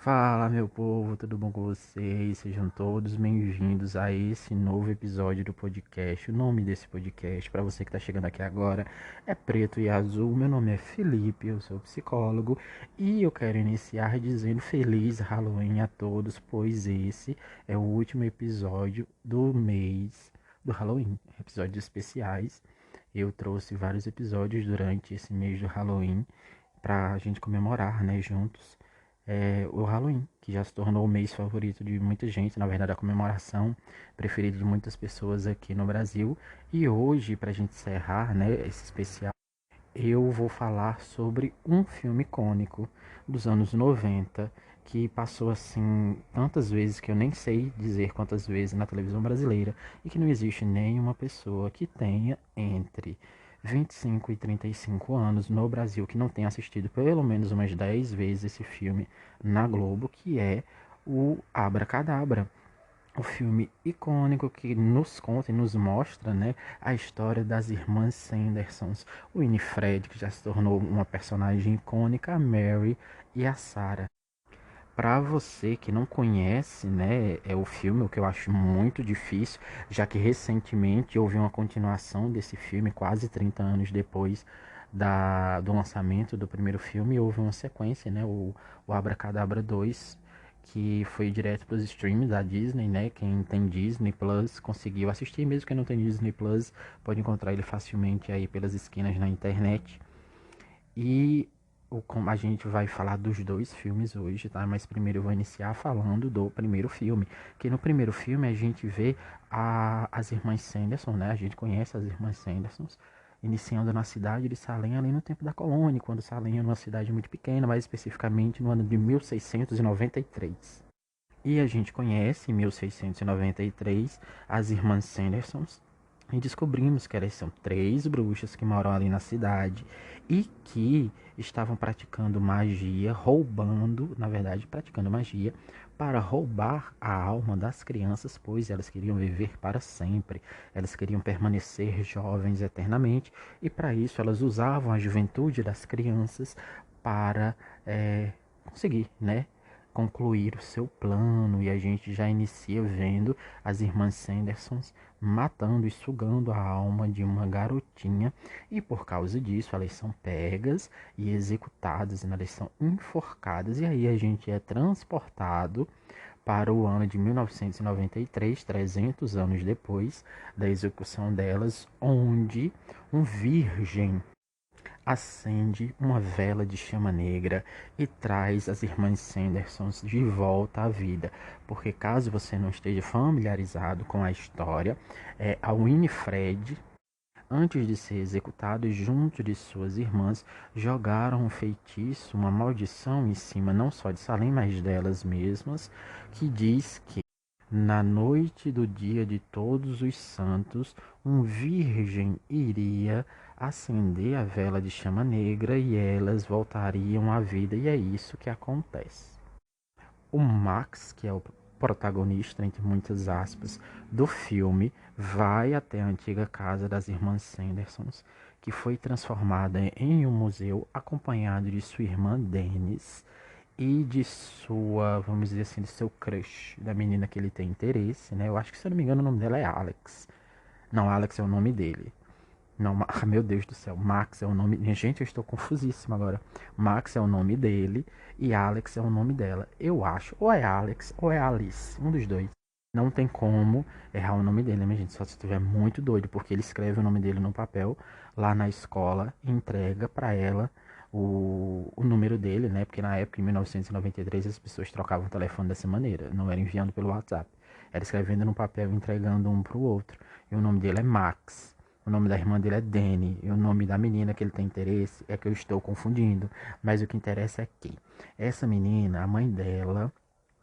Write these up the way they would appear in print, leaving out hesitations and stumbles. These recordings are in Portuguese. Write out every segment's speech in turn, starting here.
Fala, meu povo, tudo bom com vocês? Sejam todos bem-vindos a esse novo episódio do podcast. O nome desse podcast, para você que está chegando aqui agora, é Preto e Azul. Meu nome é Felipe, eu sou psicólogo e eu quero iniciar dizendo Feliz Halloween a todos, pois esse é o último episódio do mês do Halloween, episódios especiais. Eu trouxe vários episódios durante esse mês do Halloween para a gente comemorar, né, juntos o Halloween, que já se tornou o mês favorito de muita gente, na verdade a comemoração preferida de muitas pessoas aqui no Brasil. E hoje, para a gente encerrar, né, esse especial, eu vou falar sobre um filme icônico dos anos 90 que passou assim tantas vezes que eu nem sei dizer quantas vezes na televisão brasileira e que não existe nenhuma pessoa que tenha entre 25 e 35 anos no Brasil que não tenha assistido pelo menos umas 10 vezes esse filme na Globo, que é o Abracadabra. O filme icônico que nos conta e nos mostra, né, a história das irmãs Sandersons, o Winifred, que já se tornou uma personagem icônica, a Mary e a Sarah. Para você que não conhece, né, é o filme, o que eu acho muito difícil, já que recentemente houve uma continuação desse filme, quase 30 anos depois do lançamento do primeiro filme, houve uma sequência, né, o Abracadabra 2, que foi direto para os streams da Disney, né? Quem tem Disney Plus conseguiu assistir, mesmo quem não tem Disney Plus pode encontrar ele facilmente aí pelas esquinas na internet. E como a gente vai falar dos dois filmes hoje, tá? Mas primeiro eu vou iniciar falando do primeiro filme. Que no primeiro filme a gente vê as irmãs Sanderson, né? A gente conhece as irmãs Sandersons, iniciando na cidade de Salem, ali no tempo da colônia, quando Salem era uma cidade muito pequena, mais especificamente no ano de 1693. E a gente conhece, em 1693, as irmãs Sandersons, e descobrimos que elas são três bruxas que moram ali na cidade e que estavam praticando magia, roubando, na verdade, praticando magia para roubar a alma das crianças, pois elas queriam viver para sempre, elas queriam permanecer jovens eternamente e para isso elas usavam a juventude das crianças para conseguir, né, concluir o seu plano. E a gente já inicia vendo as irmãs Sandersons matando e sugando a alma de uma garotinha, e por causa disso elas são pegas e executadas, né? Elas são enforcadas, e aí a gente é transportado para o ano de 1993, 300 anos depois da execução delas, onde um virgem acende uma vela de chama negra e traz as irmãs Sandersons de volta à vida. Porque caso você não esteja familiarizado com a história, a Winifred, antes de ser executado junto de suas irmãs, jogaram um feitiço, uma maldição em cima não só de Salem, mas delas mesmas, que diz que na noite do dia de Todos os Santos, um virgem iria acender a vela de chama negra e elas voltariam à vida, e é isso que acontece. O Max, que é o protagonista, entre muitas aspas, do filme, vai até a antiga casa das irmãs Sandersons, que foi transformada em um museu, acompanhado de sua irmã Dennis e de sua, vamos dizer assim, de seu crush, da menina que ele tem interesse, né? Eu acho que, se eu não me engano, o nome dela é Alex. Não, Alex é o nome dele. Não, meu Deus do céu, Max é o nome. Gente, eu estou confusíssimo agora. Max é o nome dele e Alex é o nome dela. Eu acho, ou é Alex ou é Alice, um dos dois. Não tem como errar o nome dele, né, minha gente? Só se estiver muito doido, porque ele escreve o nome dele no papel lá na escola e entrega para ela o número dele, né? Porque na época, em 1993, as pessoas trocavam o telefone dessa maneira, não era enviando pelo WhatsApp, era escrevendo no papel e entregando um para o outro. E o nome dele é Max. O nome da irmã dele é Danny. E o nome da menina que ele tem interesse é que eu estou confundindo. Mas o que interessa é que essa menina, a mãe dela,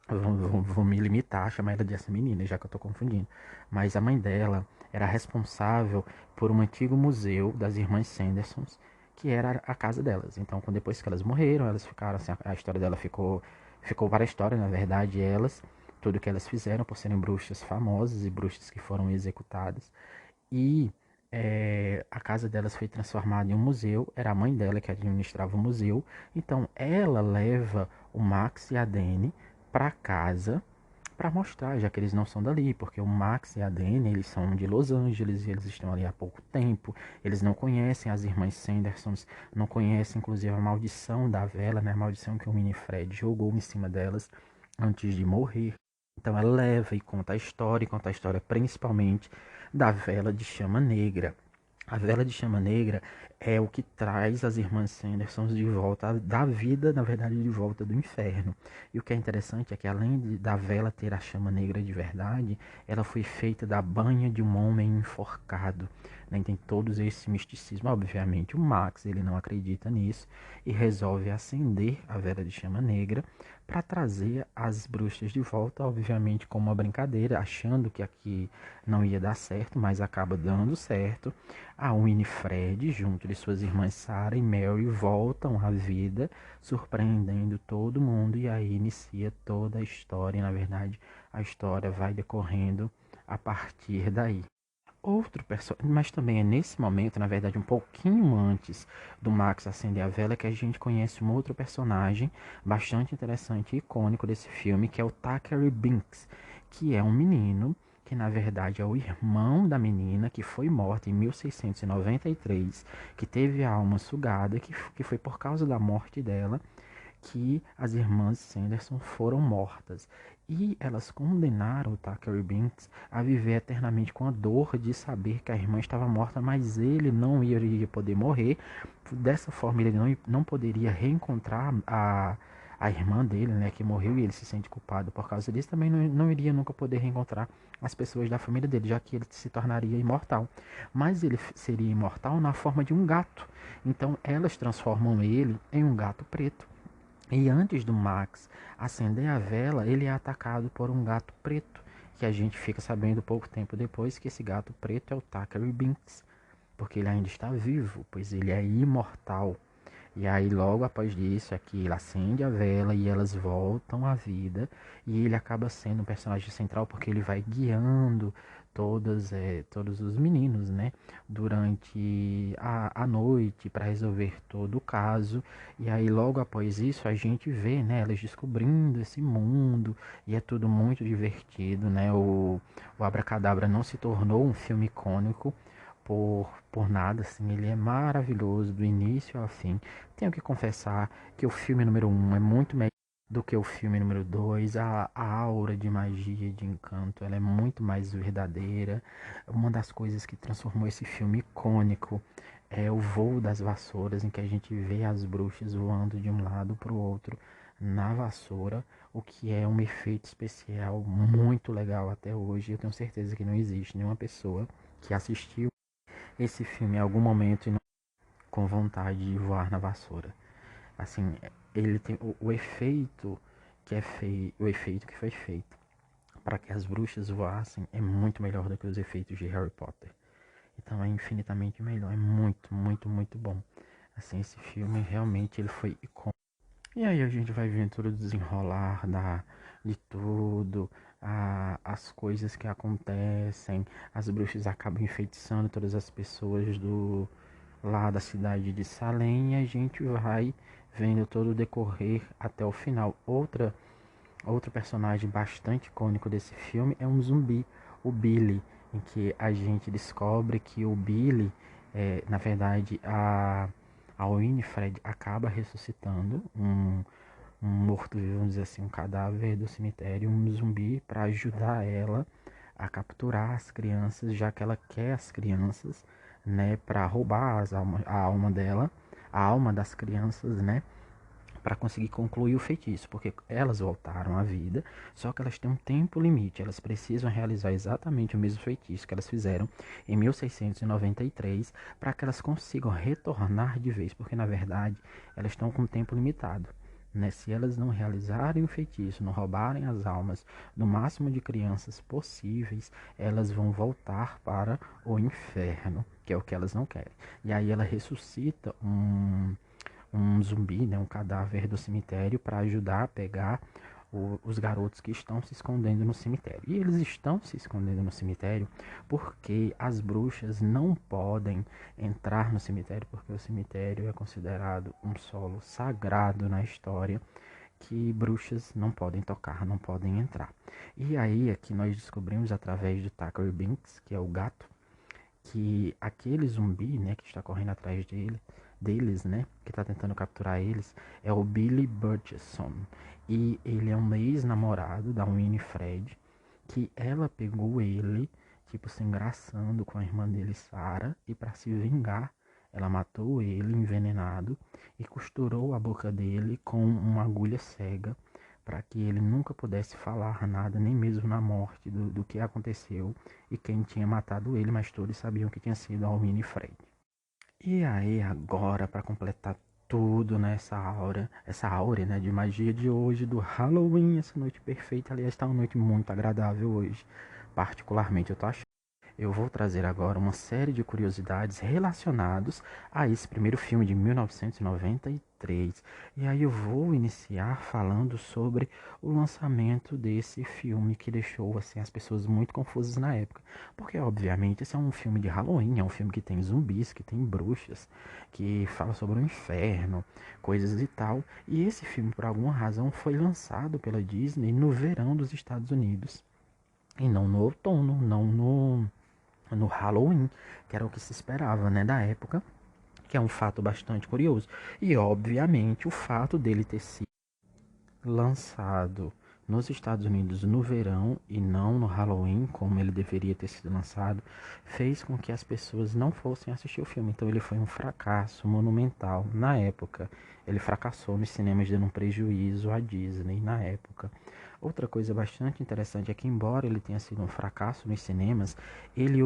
vou me limitar a chamar ela de essa menina, já que eu estou confundindo. Mas a mãe dela era responsável por um antigo museu das irmãs Sandersons, que era a casa delas. Então, depois que elas morreram, elas ficaram assim, a história dela ficou para a história, na verdade, elas, tudo que elas fizeram por serem bruxas famosas e bruxas que foram executadas. E a casa delas foi transformada em um museu, era a mãe dela que administrava o museu, então ela leva o Max e a Dani para casa para mostrar, já que eles não são dali, porque o Max e a Dani, eles são de Los Angeles e eles estão ali há pouco tempo, eles não conhecem as irmãs Sandersons, não conhecem inclusive a maldição da vela, né, a maldição que o Mini Fred jogou em cima delas antes de morrer. Então ela leva e conta a história principalmente da vela de chama negra. A vela de chama negra é o que traz as irmãs Sandersons de volta da vida, na verdade, de volta do inferno. E o que é interessante é que da vela ter a chama negra de verdade, ela foi feita da banha de um homem enforcado. Né? Tem todos esse misticismo. Obviamente, o Max ele não acredita nisso e resolve acender a vela de chama negra para trazer as bruxas de volta, obviamente como uma brincadeira, achando que aqui não ia dar certo, mas acaba dando certo. A Winifred, junto de suas irmãs Sarah e Mary, voltam à vida, surpreendendo todo mundo, e aí inicia toda a história. E, na verdade, a história vai decorrendo a partir daí. Outro personagem, mas também é nesse momento, na verdade, um pouquinho antes do Max acender a vela, que a gente conhece um outro personagem bastante interessante e icônico desse filme, que é o Thackeray Binks, que é um menino que na verdade é o irmão da menina que foi morta em 1693, que teve a alma sugada, que foi por causa da morte dela que as irmãs Sanderson foram mortas. E elas condenaram o Thackeray Binks a viver eternamente com a dor de saber que a irmã estava morta, mas ele não iria poder morrer. Dessa forma, ele não poderia reencontrar a irmã dele, né, que morreu, e ele se sente culpado por causa disso. Também não iria nunca poder reencontrar as pessoas da família dele, já que ele se tornaria imortal. Mas ele seria imortal na forma de um gato. Então, elas transformam ele em um gato preto. E antes do Max acender a vela, ele é atacado por um gato preto, que a gente fica sabendo pouco tempo depois que esse gato preto é o Thackeray Binks, porque ele ainda está vivo, pois ele é imortal. E aí logo após isso é que ele acende a vela e elas voltam à vida. E ele acaba sendo um personagem central porque ele vai guiando todos os meninos, né? Durante a noite para resolver todo o caso. E aí logo após isso a gente vê, né? Elas descobrindo esse mundo. E é tudo muito divertido, né? O Abracadabra não se tornou um filme icônico por nada, assim, ele é maravilhoso do início ao fim. Tenho que confessar que o filme número 1 é muito melhor do que o filme número 2. A aura de magia, de encanto, ela é muito mais verdadeira. Uma das coisas que transformou esse filme icônico é o voo das vassouras, em que a gente vê as bruxas voando de um lado para o outro na vassoura, o que é um efeito especial muito legal até hoje. Eu tenho certeza que não existe nenhuma pessoa que assistiu esse filme em algum momento e não com vontade de voar na vassoura. Assim, ele tem o efeito que é feito, o efeito que foi feito para que as bruxas voassem é muito melhor do que os efeitos de Harry Potter. Então é infinitamente melhor, é muito, muito, muito bom. Assim, esse filme realmente ele foi icônico. E aí a gente vai vendo todo o desenrolar de tudo, as coisas que acontecem, as bruxas acabam enfeitiçando todas as pessoas lá da cidade de Salem, e a gente vai vendo todo o decorrer até o final. Outro personagem bastante icônico desse filme é um zumbi, o Billy, em que a gente descobre que o Billy, na verdade, a Winifred acaba ressuscitando um morto-vivo, vamos dizer assim, um cadáver do cemitério, um zumbi, para ajudar ela a capturar as crianças, já que ela quer as crianças, né, para roubar a alma dela, a alma das crianças, né, para conseguir concluir o feitiço, porque elas voltaram à vida, só que elas têm um tempo limite, elas precisam realizar exatamente o mesmo feitiço que elas fizeram em 1693 para que elas consigam retornar de vez, porque na verdade elas estão com um tempo limitado. Né? Se elas não realizarem o feitiço, não roubarem as almas do máximo de crianças possíveis, elas vão voltar para o inferno, que é o que elas não querem. E aí ela ressuscita um zumbi, né, um cadáver do cemitério para ajudar a pegar os garotos que estão se escondendo no cemitério. E eles estão se escondendo no cemitério porque as bruxas não podem entrar no cemitério, porque o cemitério é considerado um solo sagrado na história que bruxas não podem tocar, não podem entrar. E aí é que nós descobrimos através do Tucker Binks, que é o gato, que aquele zumbi, né, que está correndo atrás deles, né, que está tentando capturar eles, é o Billy Burgess. E ele é um ex-namorado da Winifred, que ela pegou ele, tipo, se engraçando com a irmã dele, Sarah, e para se vingar, ela matou ele envenenado e costurou a boca dele com uma agulha cega para que ele nunca pudesse falar nada, nem mesmo na morte do que aconteceu e quem tinha matado ele, mas todos sabiam que tinha sido a Winifred. E aí agora, para completar tudo nessa aura, essa áurea, né, de magia de hoje, do Halloween, essa noite perfeita, aliás, está uma noite muito agradável hoje, particularmente eu tô achando. Eu vou trazer agora uma série de curiosidades relacionados a esse primeiro filme de 1993. E aí eu vou iniciar falando sobre o lançamento desse filme que deixou assim as pessoas muito confusas na época. Porque obviamente esse é um filme de Halloween, é um filme que tem zumbis, que tem bruxas, que fala sobre o inferno, coisas e tal. E esse filme por alguma razão foi lançado pela Disney no verão dos Estados Unidos. E não no outono, não no Halloween, que era o que se esperava, né, da época, que é um fato bastante curioso. E obviamente o fato dele ter sido lançado nos Estados Unidos no verão e não no Halloween, como ele deveria ter sido lançado, fez com que as pessoas não fossem assistir o filme. Então ele foi um fracasso monumental na época. Ele fracassou nos cinemas, dando um prejuízo à Disney na época. Outra coisa bastante interessante é que, embora ele tenha sido um fracasso nos cinemas, ele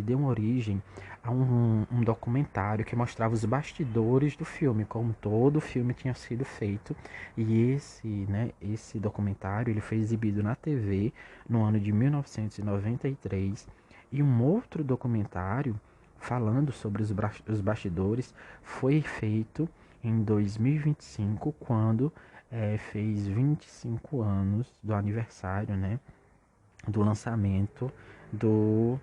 deu uma origem a um documentário que mostrava os bastidores do filme, como todo o filme tinha sido feito. E esse documentário ele foi exibido na TV no ano de 1993. E um outro documentário falando sobre os bastidores foi feito em 2025, quando fez 25 anos do aniversário, né, do lançamento do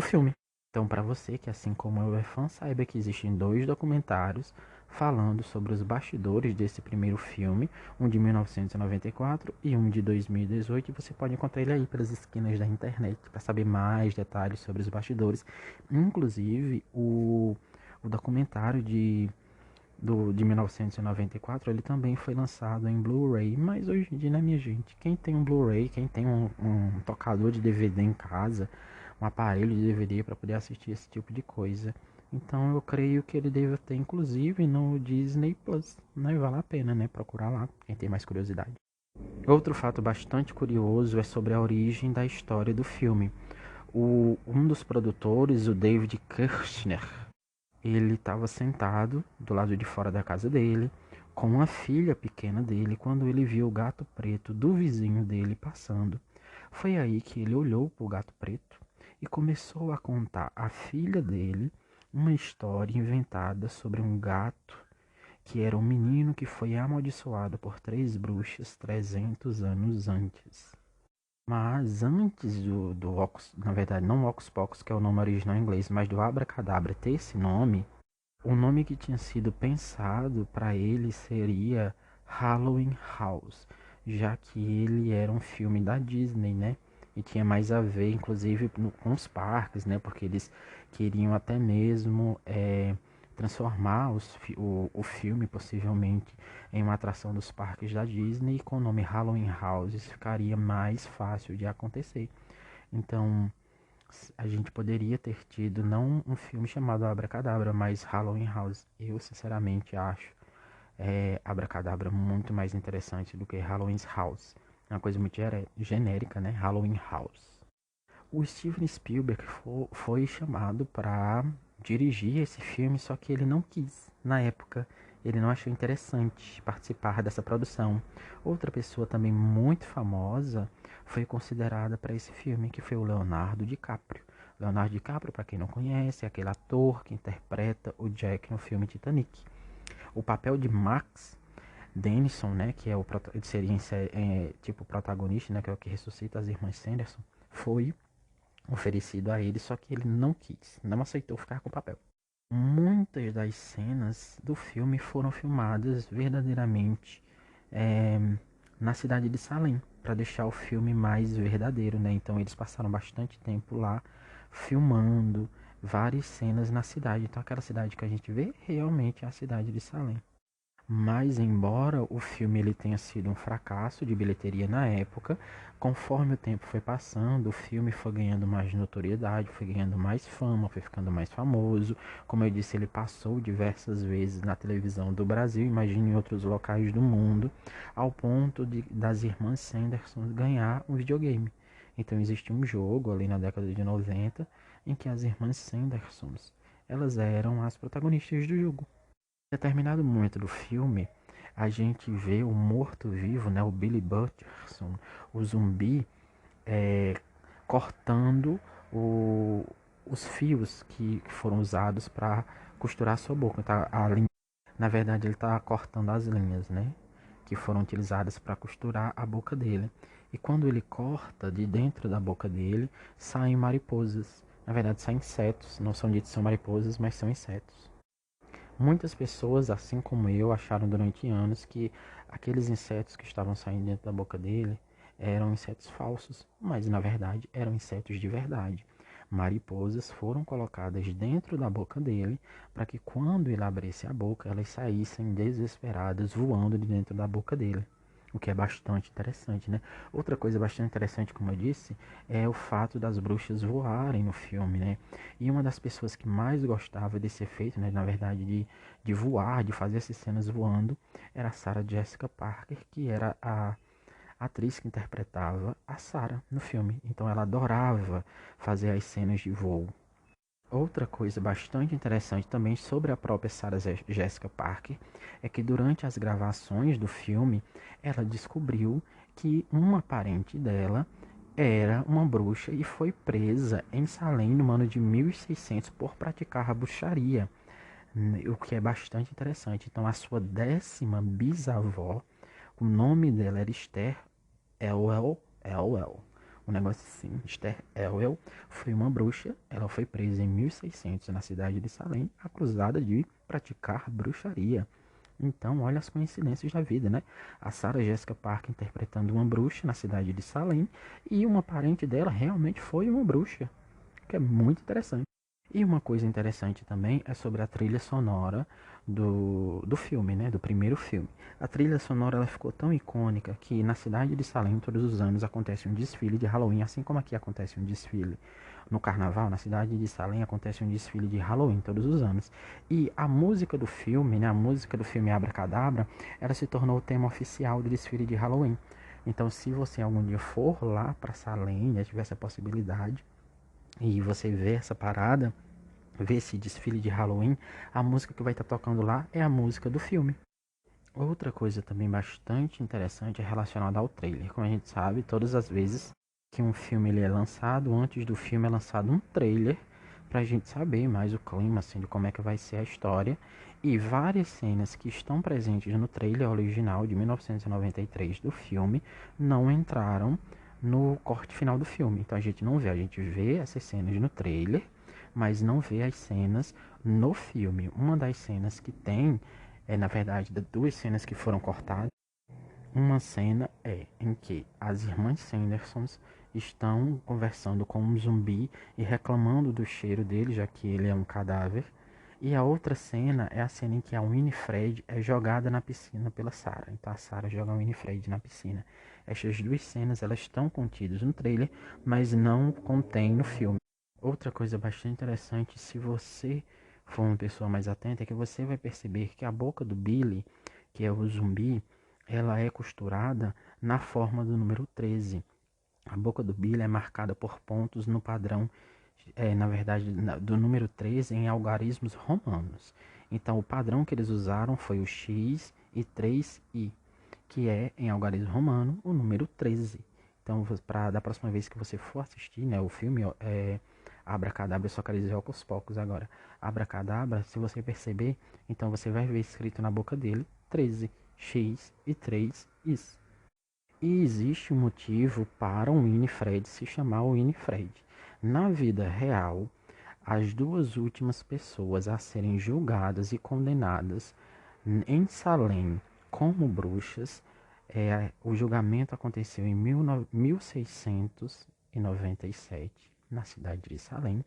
filme. Então, para você que, assim como eu, é fã, saiba que existem dois documentários falando sobre os bastidores desse primeiro filme, um de 1994 e um de 2018. E você pode encontrar ele aí pelas esquinas da internet para saber mais detalhes sobre os bastidores. Inclusive, o documentário de 1994, ele também foi lançado em Blu-ray, mas hoje em dia, né, minha gente, quem tem um Blu-ray, quem tem um tocador de DVD em casa, um aparelho de DVD para poder assistir esse tipo de coisa, então eu creio que ele deve ter, inclusive, no Disney Plus, né, vale a pena, né, procurar lá, quem tem mais curiosidade. Outro fato bastante curioso é sobre a origem da história do filme. Um dos produtores, o David Kirshner, ele estava sentado do lado de fora da casa dele, com a filha pequena dele, quando ele viu o gato preto do vizinho dele passando. Foi aí que ele olhou para o gato preto e começou a contar à filha dele uma história inventada sobre um gato que era um menino que foi amaldiçoado por 3 bruxas 300 anos antes. Mas antes do Ocus, na verdade não Ocus Pocus, que é o nome original em inglês, mas do Abracadabra ter esse nome, o nome que tinha sido pensado para ele seria Halloween House, já que ele era um filme da Disney, né? E tinha mais a ver, inclusive, com os parques, né? Porque eles queriam até mesmo transformar o filme, possivelmente, em uma atração dos parques da Disney. E com o nome Halloween House ficaria mais fácil de acontecer. Então, a gente poderia ter tido não um filme chamado Abracadabra, mas Halloween House. Eu sinceramente acho Abracadabra muito mais interessante do que Halloween House. É uma coisa muito genérica, né? Halloween House. O Steven Spielberg foi chamado para dirigir esse filme, só que ele não quis. Na época, ele não achou interessante participar dessa produção. Outra pessoa também muito famosa foi considerada para esse filme, que foi o Leonardo DiCaprio. Leonardo DiCaprio, para quem não conhece, é aquele ator que interpreta o Jack no filme Titanic. O papel de Max Denison, né, que é ele seria tipo o protagonista, né, que é o que ressuscita as irmãs Sanderson, foi oferecido a ele, só que ele não quis, não aceitou ficar com o papel. Muitas das cenas do filme foram filmadas verdadeiramente é, na cidade de Salem, para deixar o filme mais verdadeiro, né? Então eles passaram bastante tempo lá filmando várias cenas na cidade. Então aquela cidade que a gente vê realmente é a cidade de Salem. Mas embora o filme ele tenha sido um fracasso de bilheteria na época, conforme o tempo foi passando, o filme foi ganhando mais notoriedade, foi ganhando mais fama, foi ficando mais famoso. Como eu disse, ele passou diversas vezes na televisão do Brasil, imagine em outros locais do mundo, ao ponto das irmãs Sanderson ganhar um videogame. Então existe um jogo ali na década de 90 em que as irmãs Sanderson, elas eram as protagonistas do jogo. Em determinado momento do filme, a gente vê o morto-vivo, né, o Billy Butcherson, o zumbi, cortando o, os fios que foram usados para costurar a sua boca. Tá, na verdade, ele está cortando as linhas, né, que foram utilizadas para costurar a boca dele. E quando ele corta, de dentro da boca dele, saem mariposas. Na verdade, saem insetos. Não são ditos são mariposas, mas são insetos. Muitas pessoas, assim como eu, acharam durante anos que aqueles insetos que estavam saindo dentro da boca dele eram insetos falsos, mas na verdade eram insetos de verdade. Mariposas foram colocadas dentro da boca dele para que quando ele abrisse a boca, elas saíssem desesperadas voando de dentro da boca dele. O que é bastante interessante, né? Outra coisa bastante interessante, como eu disse, é o fato das bruxas voarem no filme, né? E uma das pessoas que mais gostava desse efeito, né, na verdade, de voar, de fazer essas cenas voando, era a Sarah Jessica Parker, que era a atriz que interpretava a Sarah no filme. Então ela adorava fazer as cenas de voo. Outra coisa bastante interessante também sobre a própria Sarah Jessica Parker é que durante as gravações do filme ela descobriu que uma parente dela era uma bruxa e foi presa em Salem no ano de 1600 por praticar a bruxaria, o que é bastante interessante. Então a sua 10ª bisavó, o nome dela era Esther Elwell, um negócio assim. Esther Elwell foi uma bruxa. Ela foi presa em 1600 na cidade de Salem, acusada de praticar bruxaria. Então, olha as coincidências da vida, né? A Sarah Jessica Parker interpretando uma bruxa na cidade de Salem e uma parente dela realmente foi uma bruxa, que é muito interessante. E uma coisa interessante também é sobre a trilha sonora do filme, né? Do primeiro filme. A trilha sonora ela ficou tão icônica que na cidade de Salem todos os anos acontece um desfile de Halloween, assim como aqui acontece um desfile no carnaval, na cidade de Salem acontece um desfile de Halloween todos os anos. E a música do filme, né? A música do filme Abracadabra, ela se tornou o tema oficial do desfile de Halloween. Então, se você algum dia for lá para Salem, já tiver essa possibilidade, e você vê essa parada, vê esse desfile de Halloween, a música que vai estar tocando lá é a música do filme. Outra coisa também bastante interessante é relacionada ao trailer. Como a gente sabe, todas as vezes que um filme ele é lançado, antes do filme é lançado um trailer para a gente saber mais o clima, assim, de como é que vai ser a história. E várias cenas que estão presentes no trailer original de 1993 do filme não entraram no corte final do filme. Então a gente não vê, a gente vê essas cenas no trailer, mas não vê as cenas no filme. Uma das cenas que tem, na verdade, duas cenas que foram cortadas. Uma cena é em que as irmãs Sandersons estão conversando com um zumbi e reclamando do cheiro dele, já que ele é um cadáver. E a outra cena é a cena em que a Winifred é jogada na piscina pela Sarah. Então a Sarah joga a Winifred na piscina. Estas duas cenas elas estão contidas no trailer, mas não contém no filme. Outra coisa bastante interessante, se você for uma pessoa mais atenta, é que você vai perceber que a boca do Billy, que é o zumbi, ela é costurada na forma do número 13. A boca do Billy é marcada por pontos no padrão, na verdade, do número 13 em algarismos romanos. Então, o padrão que eles usaram foi o X e 3i, que é, em algarismo romano, o número 13. Então, da próxima vez que você for assistir, né, o filme Abracadabra, eu só quero dizer aos poucos agora. Abracadabra, se você perceber, então você vai ver escrito na boca dele 13. X e 3Is. E existe um motivo para o Winifred se chamar Winifred. Na vida real, as duas últimas pessoas a serem julgadas e condenadas em Salem como bruxas, o julgamento aconteceu em 1697, na cidade de Salem,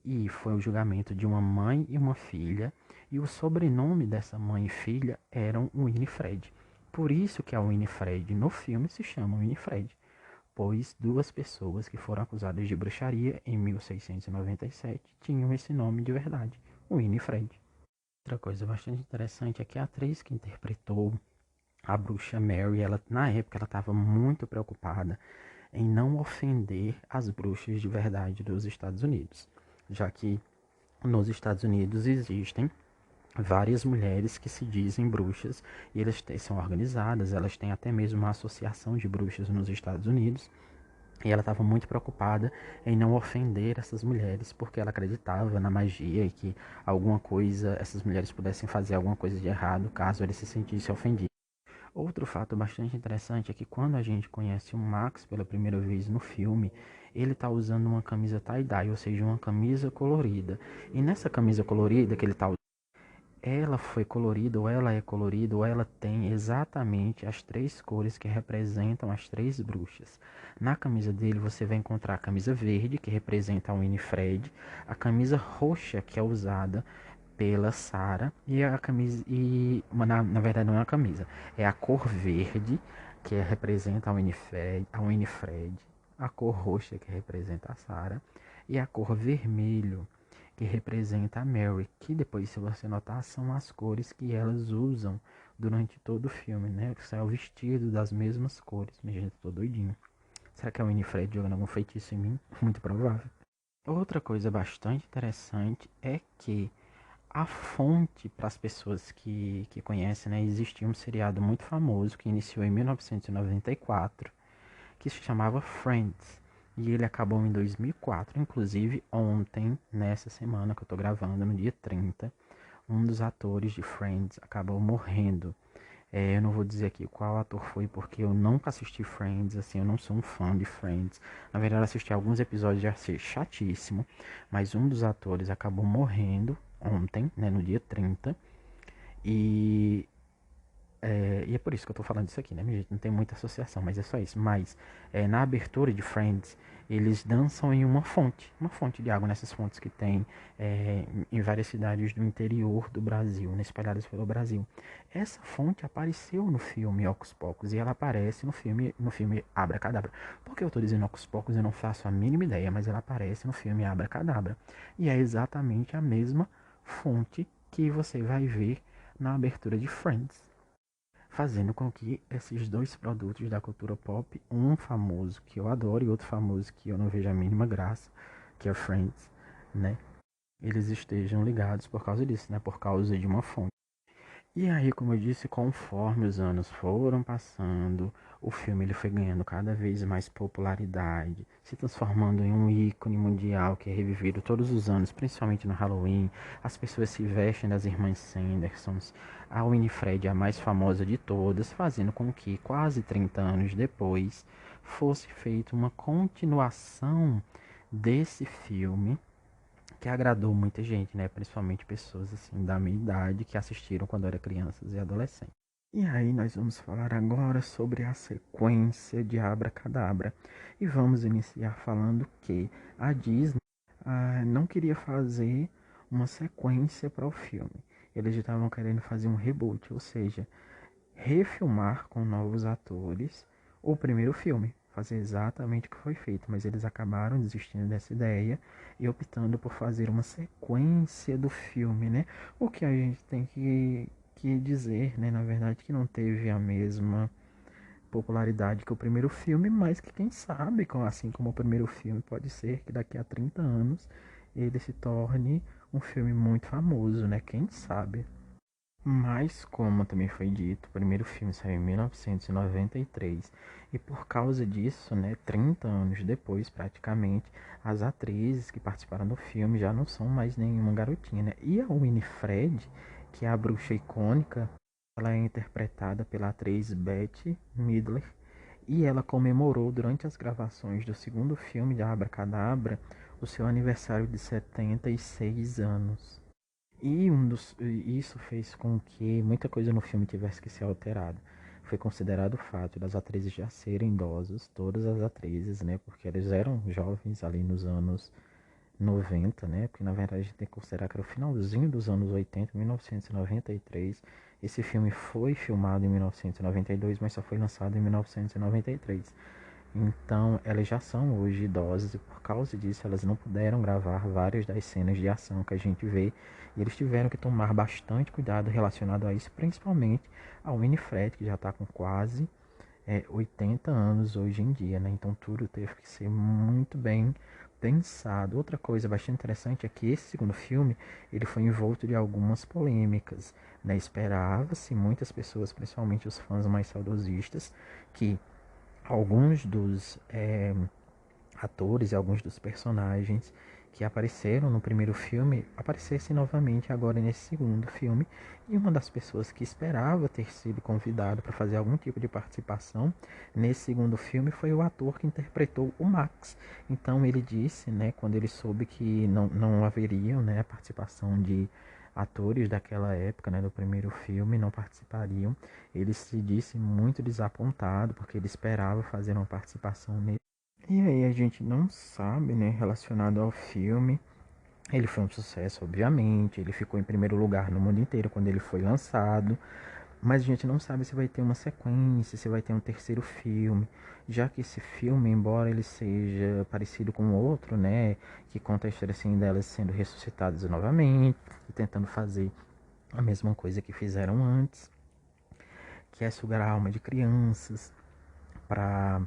e foi o julgamento de uma mãe e uma filha, e o sobrenome dessa mãe e filha eram Winifred. Por isso que a Winifred no filme se chama Winifred, pois duas pessoas que foram acusadas de bruxaria em 1697 tinham esse nome de verdade, Winifred. Outra coisa bastante interessante é que a atriz que interpretou a bruxa Mary, ela, na época, ela estava muito preocupada em não ofender as bruxas de verdade dos Estados Unidos, já que nos Estados Unidos existem várias mulheres que se dizem bruxas e elas são organizadas, elas têm até mesmo uma associação de bruxas nos Estados Unidos. E ela estava muito preocupada em não ofender essas mulheres, porque ela acreditava na magia e que alguma coisa, essas mulheres pudessem fazer alguma coisa de errado caso ele se sentisse ofendido. Outro fato bastante interessante é que quando a gente conhece o Max pela primeira vez no filme, ele está usando uma camisa tie-dye, ou seja, uma camisa colorida. E nessa camisa colorida que ele está usando, ela foi colorida, ou ela é colorida, ou ela tem exatamente as três cores que representam as três bruxas. Na camisa dele você vai encontrar a camisa verde, que representa a Winifred, a camisa roxa, que é usada pela Sarah, e a camisa, na verdade não é a camisa, é a cor verde, que representa a Winifred, a cor roxa, que representa a Sarah, e a cor vermelho, que representa a Mary, que depois, se você notar, são as cores que elas usam durante todo o filme, né? Que é o vestido das mesmas cores. Minha gente, tô doidinho. Será que é o Winifred jogando algum feitiço em mim? Muito provável. Outra coisa bastante interessante é que a fonte, para as pessoas que conhecem, né? Existia um seriado muito famoso que iniciou em 1994, que se chamava Friends. E ele acabou em 2004. Inclusive, ontem, nessa semana que eu tô gravando, no dia 30, um dos atores de Friends acabou morrendo. Eu não vou dizer aqui qual ator foi, porque eu nunca assisti Friends, assim, eu não sou um fã de Friends. Na verdade, eu assisti alguns episódios e achei chatíssimo, mas um dos atores acabou morrendo ontem, né, no dia 30. E e é por isso que eu tô falando isso aqui, né, minha gente? Não tem muita associação, mas é só isso. Mas na abertura de Friends, eles dançam em uma fonte de água, nessas fontes que tem em várias cidades do interior do Brasil, né, espalhadas pelo Brasil. Essa fonte apareceu no filme Ocus Pocus e ela aparece no filme Abracadabra. Por que eu tô dizendo Ocus Pocus? Eu não faço a mínima ideia, mas ela aparece no filme Abracadabra. E é exatamente a mesma fonte que você vai ver na abertura de Friends, fazendo com que esses dois produtos da cultura pop, um famoso que eu adoro e outro famoso que eu não vejo a mínima graça, que é Friends, né? Eles estejam ligados por causa disso, né? Por causa de uma fonte. E aí, como eu disse, conforme os anos foram passando, o filme ele foi ganhando cada vez mais popularidade, se transformando em um ícone mundial que é revivido todos os anos, principalmente no Halloween. As pessoas se vestem das irmãs Sandersons, a Winifred é a mais famosa de todas, fazendo com que quase 30 anos depois fosse feita uma continuação desse filme que agradou muita gente, né? Principalmente pessoas assim da minha idade que assistiram quando eram crianças e adolescentes. E aí nós vamos falar agora sobre a sequência de Abracadabra. E vamos iniciar falando que a Disney não queria fazer uma sequência para o filme. Eles estavam querendo fazer um reboot, ou seja, refilmar com novos atores o primeiro filme, fazer exatamente o que foi feito, mas eles acabaram desistindo dessa ideia e optando por fazer uma sequência do filme, né? O que a gente tem que dizer, né? Na verdade, que não teve a mesma popularidade que o primeiro filme, mas que quem sabe, assim como o primeiro filme, pode ser que daqui a 30 anos ele se torne um filme muito famoso, né? Quem sabe? Mas, como também foi dito, o primeiro filme saiu em 1993 e por causa disso, né, 30 anos depois, praticamente, as atrizes que participaram do filme já não são mais nenhuma garotinha, né? E a Winifred, que é a bruxa icônica, Ela é interpretada pela atriz Bette Midler e ela comemorou durante as gravações do segundo filme de Abracadabra o seu aniversário de 76 anos. Isso fez com que muita coisa no filme tivesse que ser alterada. Foi considerado o fato das atrizes já serem idosas, todas as atrizes, né? Porque elas eram jovens ali nos anos 90, né? Porque na verdade a gente tem que considerar que era o finalzinho dos anos 80, 1993. Esse filme foi filmado em 1992, mas só foi lançado em 1993. Então, elas já são hoje idosas e por causa disso elas não puderam gravar várias das cenas de ação que a gente vê. E eles tiveram que tomar bastante cuidado relacionado a isso, principalmente ao Winifred, que já está com quase 80 anos hoje em dia, né? Então tudo teve que ser muito bem pensado. Outra coisa bastante interessante é que esse segundo filme ele foi envolto de algumas polêmicas, né? Esperava-se muitas pessoas, principalmente os fãs mais saudosistas, que alguns dos atores e alguns dos personagens que apareceram no primeiro filme aparecessem novamente agora nesse segundo filme. E uma das pessoas que esperava ter sido convidado para fazer algum tipo de participação nesse segundo filme foi o ator que interpretou o Max. Então ele disse, né, quando ele soube que não haveria, né, a participação de atores daquela época, né, do primeiro filme, não participariam. Ele se disse muito desapontado porque ele esperava fazer uma participação nesse. E aí a gente não sabe, né, relacionado ao filme. Ele foi um sucesso, obviamente. Ele ficou em primeiro lugar no mundo inteiro quando ele foi lançado. Mas a gente não sabe se vai ter uma sequência, se vai ter um terceiro filme. Já que esse filme, embora ele seja parecido com o outro, né, que conta a história assim delas sendo ressuscitadas novamente e tentando fazer a mesma coisa que fizeram antes, que é sugar a alma de crianças para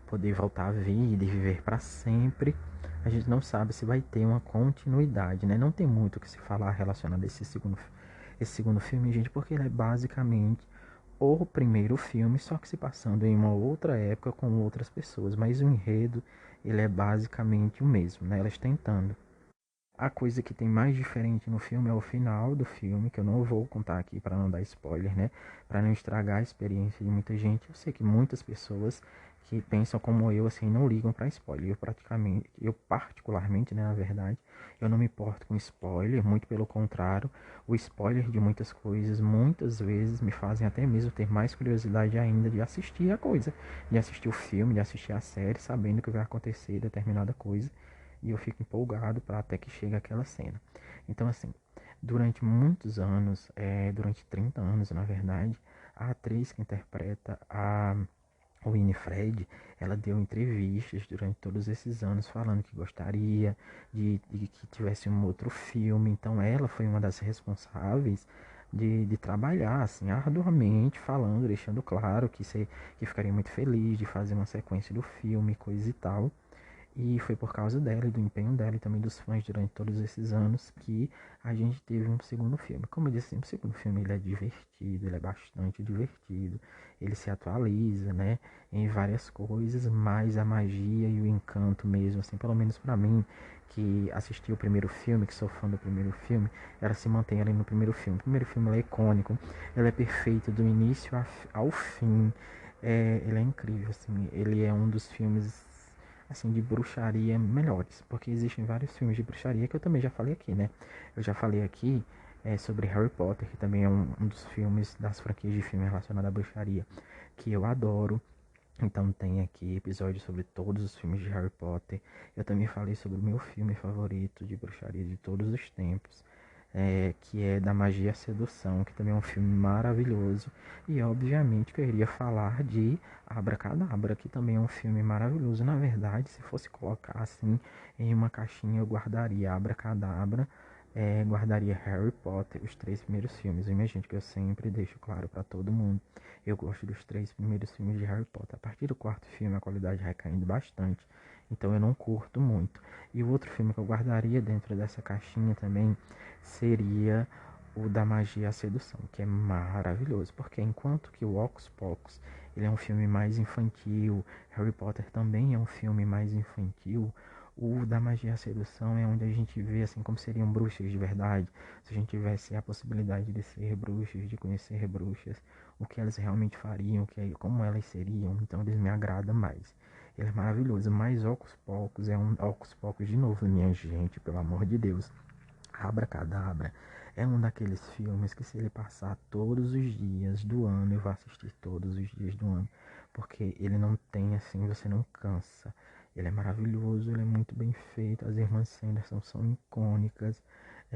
poder voltar à vida e viver para sempre. A gente não sabe se vai ter uma continuidade, né? Não tem muito o que se falar relacionado a esse segundo filme, gente, porque ele é basicamente o primeiro filme, só que se passando em uma outra época com outras pessoas, mas o enredo ele é basicamente o mesmo, né? Elas tentando. A coisa que tem mais diferente no filme é o final do filme, que eu não vou contar aqui para não dar spoiler, né? Para não estragar a experiência de muita gente. Eu sei que muitas pessoas que pensam como eu, assim, não ligam para spoiler. Eu particularmente, né, na verdade, eu não me importo com spoiler, muito pelo contrário. O spoiler de muitas coisas, muitas vezes, me fazem até mesmo ter mais curiosidade ainda de assistir a coisa, de assistir o filme, de assistir a série, sabendo que vai acontecer determinada coisa e eu fico empolgado para até que chegue aquela cena. Então, assim, durante muitos anos, durante 30 anos, na verdade, a atriz que interpreta a Winifred, ela deu entrevistas durante todos esses anos falando que gostaria de que tivesse um outro filme. Então, ela foi uma das responsáveis de trabalhar assim arduamente, falando, deixando claro que ficaria muito feliz de fazer uma sequência do filme, coisa e tal. E foi por causa dela e do empenho dela e também dos fãs durante todos esses anos que a gente teve um segundo filme. Como eu disse, o segundo filme ele é divertido, ele é bastante divertido, ele se atualiza, né, em várias coisas, mas a magia e o encanto mesmo, assim, pelo menos para mim, que assisti o primeiro filme, que sou fã do primeiro filme, ela se mantém ali no primeiro filme. O primeiro filme ele é icônico, ele é perfeito do início ao fim, ele é incrível, assim, ele é um dos filmes assim, de bruxaria melhores, porque existem vários filmes de bruxaria que eu também já falei aqui, né? Eu já falei aqui sobre Harry Potter, que também é um dos filmes das franquias de filme relacionado à bruxaria que eu adoro. Então tem aqui episódios sobre todos os filmes de Harry Potter. Eu também falei sobre o meu filme favorito de bruxaria de todos os tempos, que é da Magia e a Sedução, que também é um filme maravilhoso. E obviamente que eu iria falar de Abracadabra, que também é um filme maravilhoso. Na verdade, se fosse colocar assim em uma caixinha, eu guardaria Abracadabra, guardaria Harry Potter, os três primeiros filmes. E minha gente, que eu sempre deixo claro para todo mundo, eu gosto dos três primeiros filmes de Harry Potter. A partir do quarto filme, a qualidade vai caindo bastante, então eu não curto muito. E o outro filme que eu guardaria dentro dessa caixinha também seria o da Magia e a Sedução, que é maravilhoso, porque enquanto que o Hocus Pocus ele é um filme mais infantil, Harry Potter também é um filme mais infantil, O da magia e a sedução é onde a gente vê assim como seriam bruxas de verdade. Se a gente tivesse a possibilidade de ser bruxas, de conhecer bruxas, o que elas realmente fariam, como elas seriam, então eles me agradam mais. Ele é maravilhoso, mas Ocus Pocus é um Ocus Pocus de novo, minha gente, pelo amor de Deus. Abracadabra é um daqueles filmes que se ele passar todos os dias do ano, eu vou assistir todos os dias do ano, porque ele não tem assim, você não cansa. Ele é maravilhoso, ele é muito bem feito, as irmãs Sanderson são icônicas.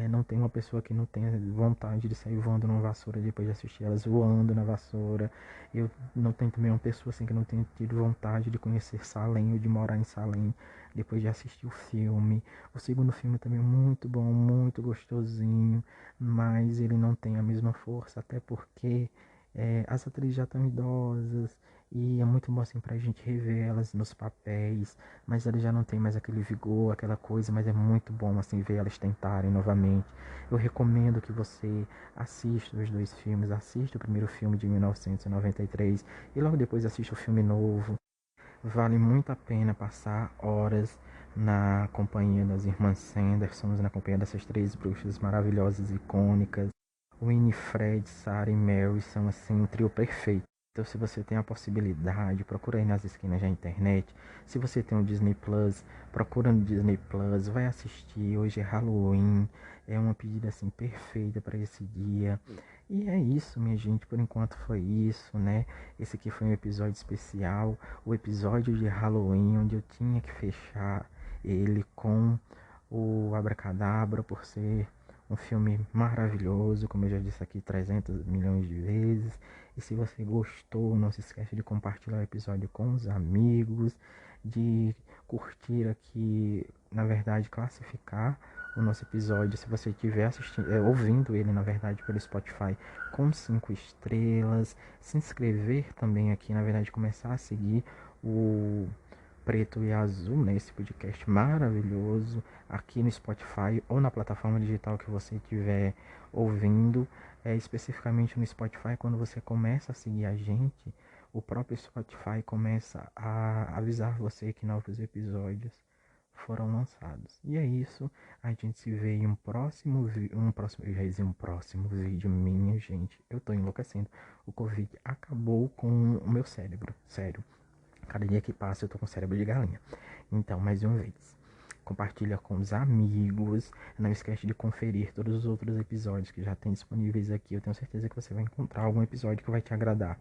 Não tem uma pessoa que não tenha vontade de sair voando numa vassoura depois de assistir elas voando na vassoura. Eu não tenho também uma pessoa assim que não tenha tido vontade de conhecer Salem ou de morar em Salem depois de assistir o filme. O segundo filme também é muito bom, muito gostosinho, mas ele não tem a mesma força, até porque as atrizes já estão idosas e é muito bom assim pra gente rever elas nos papéis, mas elas já não tem mais aquele vigor, aquela coisa, mas é muito bom assim ver elas tentarem novamente. Eu recomendo que você assista os dois filmes, assista o primeiro filme de 1993 e logo depois assista o filme novo. Vale muito a pena passar horas na companhia das irmãs Sandersons, na companhia dessas três bruxas maravilhosas e icônicas. Winifred, Sarah e Mary são assim um trio perfeito. Então, se você tem a possibilidade, procura aí nas esquinas da internet. Se você tem o Disney Plus, procura no Disney Plus, vai assistir. Hoje é Halloween, é uma pedida assim perfeita para esse dia. E é isso, minha gente, por enquanto foi isso, né? Esse aqui foi um episódio especial, o episódio de Halloween, onde eu tinha que fechar ele com o Abracadabra, por ser um filme maravilhoso, como eu já disse aqui 300 milhões de vezes. E se você gostou, não se esquece de compartilhar o episódio com os amigos, de curtir aqui, na verdade, classificar o nosso episódio, se você estiver assistindo, ouvindo ele, na verdade, pelo Spotify, com 5 estrelas, se inscrever também aqui, na verdade, começar a seguir o Preto e Azul, né, esse podcast maravilhoso aqui no Spotify ou na plataforma digital que você estiver ouvindo, especificamente no Spotify. Quando você começa a seguir a gente, o próprio Spotify começa a avisar você que novos episódios foram lançados. E é isso, a gente se vê em um próximo eu já ia dizer um próximo vídeo, minha gente. Eu tô enlouquecendo. O Covid acabou com o meu cérebro, sério. Cada dia que passa eu tô com cérebro de galinha. Então, mais uma vez, compartilha com os amigos. Não esquece de conferir todos os outros episódios que já tem disponíveis aqui. Eu tenho certeza que você vai encontrar algum episódio que vai te agradar.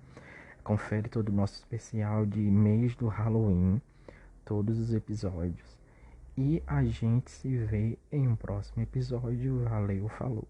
Confere todo o nosso especial de mês do Halloween, todos os episódios. E a gente se vê em um próximo episódio. Valeu, falou!